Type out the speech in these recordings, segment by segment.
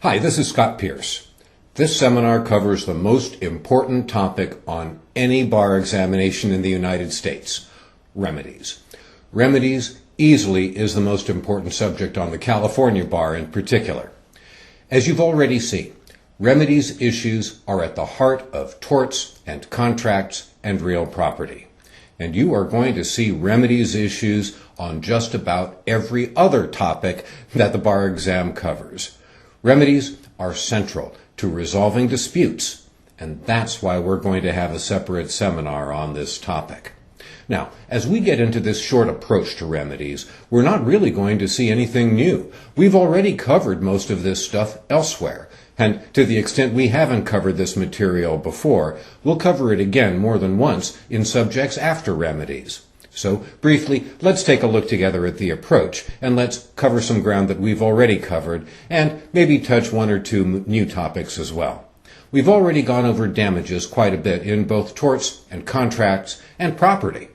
Hi, this is Scott Pierce. This seminar covers the most important topic on any bar examination in the United States, remedies. Remedies easily is the most important subject on the California bar in particular. As you've already seen, remedies issues are at the heart of torts and contracts and real property. And you are going to see remedies issues on just about every other topic that the bar exam covers. Remedies are central to resolving disputes, and that's why we're going to have a separate seminar on this topic. Now, as we get into this short approach to remedies, we're not really going to see anything new. We've already covered most of this stuff elsewhere, and to the extent we haven't covered this material before, we'll cover it again more than once in subjects after remedies. So, briefly, let's take a look together at the approach, and let's cover some ground that we've already covered, and maybe touch one or two new topics as well. We've already gone over damages quite a bit in both torts and contracts and property.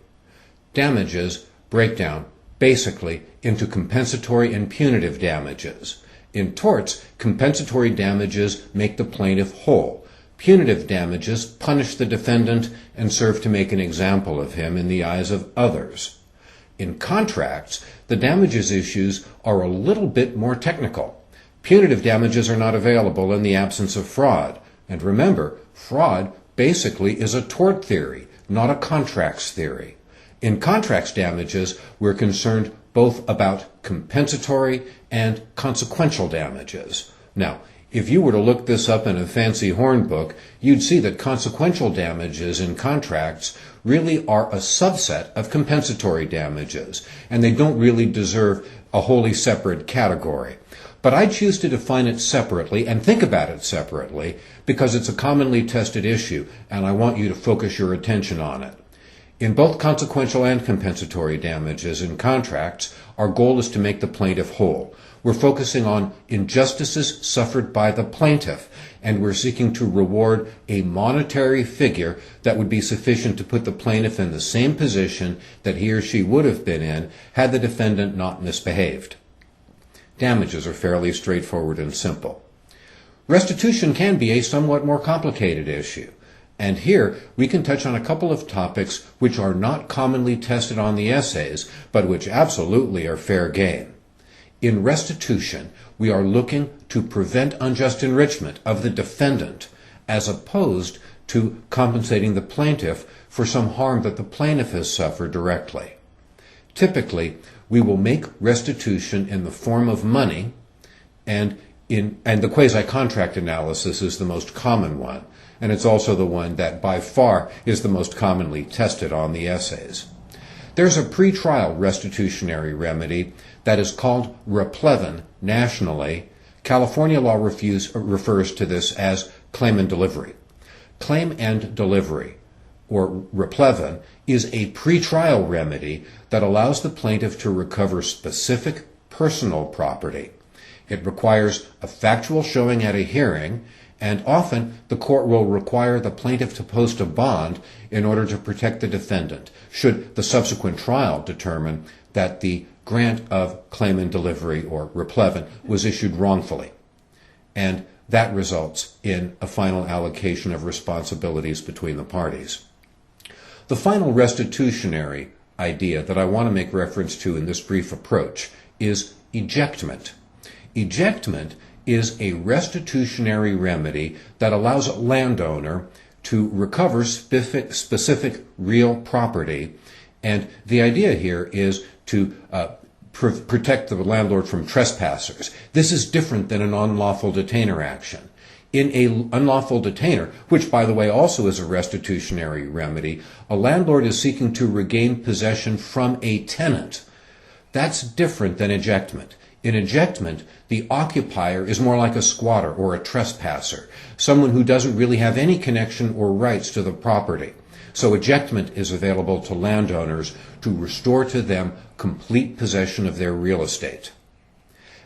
Damages break down, basically, into compensatory and punitive damages. In torts, compensatory damages make the plaintiff whole. Punitive damages punish the defendant and serve to make an example of him in the eyes of others. In contracts, the damages issues are a little bit more technical. Punitive damages are not available in the absence of fraud. And remember, fraud basically is a tort theory, not a contracts theory. In contracts damages, we're concerned both about compensatory and consequential damages. Now, if you were to look this up in a fancy horn book, you'd see that consequential damages in contracts really are a subset of compensatory damages, and they don't really deserve a wholly separate category. But I choose to define it separately and think about it separately because it's a commonly tested issue, and I want you to focus your attention on it. In both consequential and compensatory damages in contracts, our goal is to make the plaintiff whole. We're focusing on injustices suffered by the plaintiff, and we're seeking to reward a monetary figure that would be sufficient to put the plaintiff in the same position that he or she would have been in had the defendant not misbehaved. Damages are fairly straightforward and simple. Restitution can be a somewhat more complicated issue. And here, we can touch on a couple of topics which are not commonly tested on the essays, but which absolutely are fair game. In restitution, we are looking to prevent unjust enrichment of the defendant, as opposed to compensating the plaintiff for some harm that the plaintiff has suffered directly. Typically, we will make restitution in the form of money, and the quasi-contract analysis is the most common one, and it's also the one that by far is the most commonly tested on the essays. There's a pretrial restitutionary remedy that is called Replevin nationally. California law refers to this as claim and delivery. Claim and delivery, or Replevin, is a pretrial remedy that allows the plaintiff to recover specific personal property. It requires a factual showing at a hearing, and often the court will require the plaintiff to post a bond in order to protect the defendant, should the subsequent trial determine that the grant of claim and delivery, or Replevin, was issued wrongfully. And that results in a final allocation of responsibilities between the parties. The final restitutionary idea that I want to make reference to in this brief approach is ejectment. Ejectment is a restitutionary remedy that allows a landowner to recover specific real property, and the idea here is to protect the landlord from trespassers. This is different than an unlawful detainer action. In an unlawful detainer, which by the way also is a restitutionary remedy, a landlord is seeking to regain possession from a tenant. That's different than ejectment. In ejectment, the occupier is more like a squatter or a trespasser, someone who doesn't really have any connection or rights to the property. So ejectment is available to landowners to restore to them complete possession of their real estate.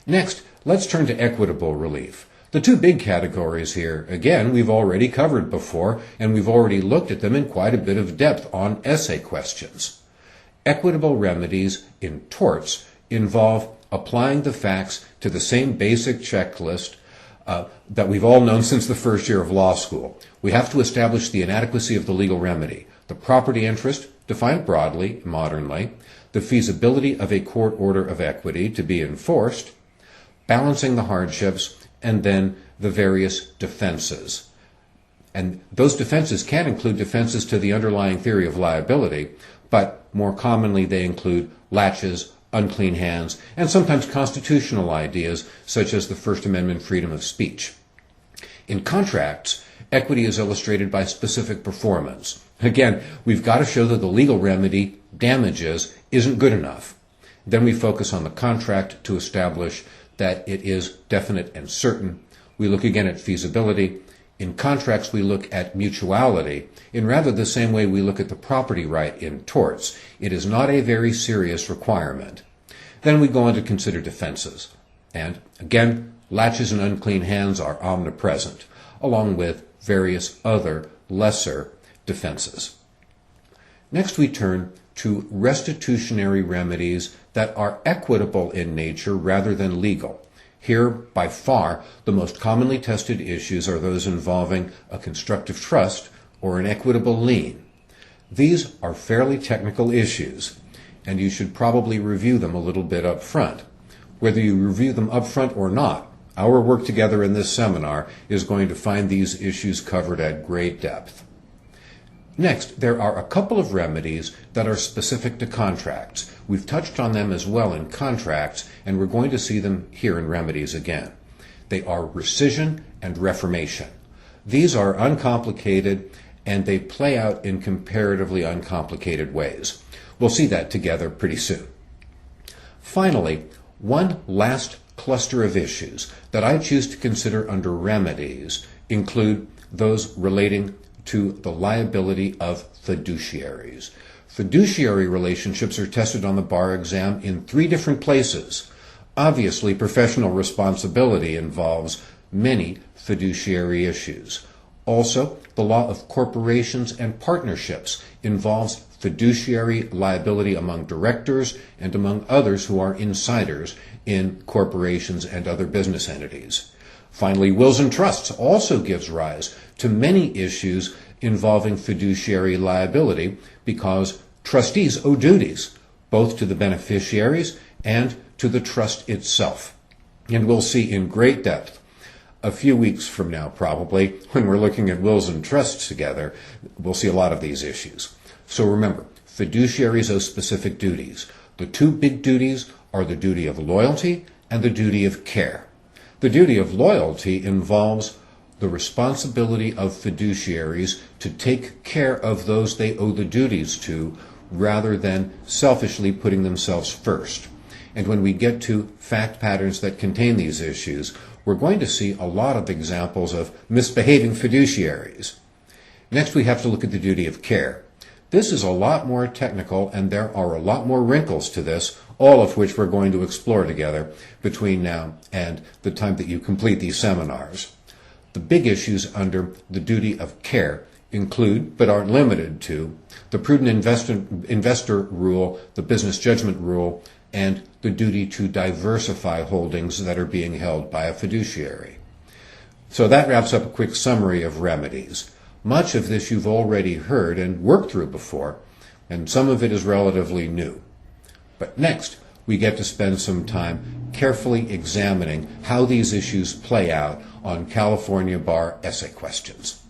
Next, let's turn to equitable relief. The two big categories here, again, we've already covered before, and we've already looked at them in quite a bit of depth on essay questions. Equitable remedies in torts involve applying the facts to the same basic checklist that we've all known since the first year of law school. We have to establish the inadequacy of the legal remedy, the property interest, defined broadly, modernly, the feasibility of a court order of equity to be enforced, balancing the hardships, and then the various defenses. And those defenses can include defenses to the underlying theory of liability, but more commonly they include latches, unclean hands, and sometimes constitutional ideas such as the First Amendment freedom of speech. In contracts, equity is illustrated by specific performance. Again, we've got to show that the legal remedy, damages, isn't good enough. Then we focus on the contract to establish that it is definite and certain. We look again at feasibility. In contracts, we look at mutuality in rather the same way we look at the property right in torts. It is not a very serious requirement. Then we go on to consider defenses. And again, latches and unclean hands are omnipresent, along with various other lesser defenses. Next, we turn to restitutionary remedies that are equitable in nature rather than legal. Here, by far, the most commonly tested issues are those involving a constructive trust or an equitable lien. These are fairly technical issues, and you should probably review them a little bit up front. Whether you review them up front or not, our work together in this seminar is going to find these issues covered at great depth. Next, there are a couple of remedies that are specific to contracts. We've touched on them as well in contracts, and we're going to see them here in remedies again. They are rescission and reformation. These are uncomplicated, and they play out in comparatively uncomplicated ways. We'll see that together pretty soon. Finally, one last cluster of issues that I choose to consider under remedies include those relating to the liability of fiduciaries. Fiduciary relationships are tested on the bar exam in 3 different places. Obviously, professional responsibility involves many fiduciary issues. Also, the law of corporations and partnerships involves fiduciary liability among directors and among others who are insiders in corporations and other business entities. Finally, wills and trusts also gives rise to many issues involving fiduciary liability because trustees owe duties both to the beneficiaries and to the trust itself. And we'll see in great depth a few weeks from now, probably, when we're looking at wills and trusts together, we'll see a lot of these issues. So remember, fiduciaries owe specific duties. The 2 big duties are the duty of loyalty and the duty of care. The duty of loyalty involves the responsibility of fiduciaries to take care of those they owe the duties to rather than selfishly putting themselves first. And when we get to fact patterns that contain these issues, we're going to see a lot of examples of misbehaving fiduciaries. Next, we have to look at the duty of care. This is a lot more technical, and there are a lot more wrinkles to this, all of which we're going to explore together between now and the time that you complete these seminars. The big issues under the duty of care include, but aren't limited to, the prudent investor rule, the business judgment rule, and the duty to diversify holdings that are being held by a fiduciary. So that wraps up a quick summary of remedies. Much of this you've already heard and worked through before, and some of it is relatively new. But next, we get to spend some time carefully examining how these issues play out on California bar essay questions.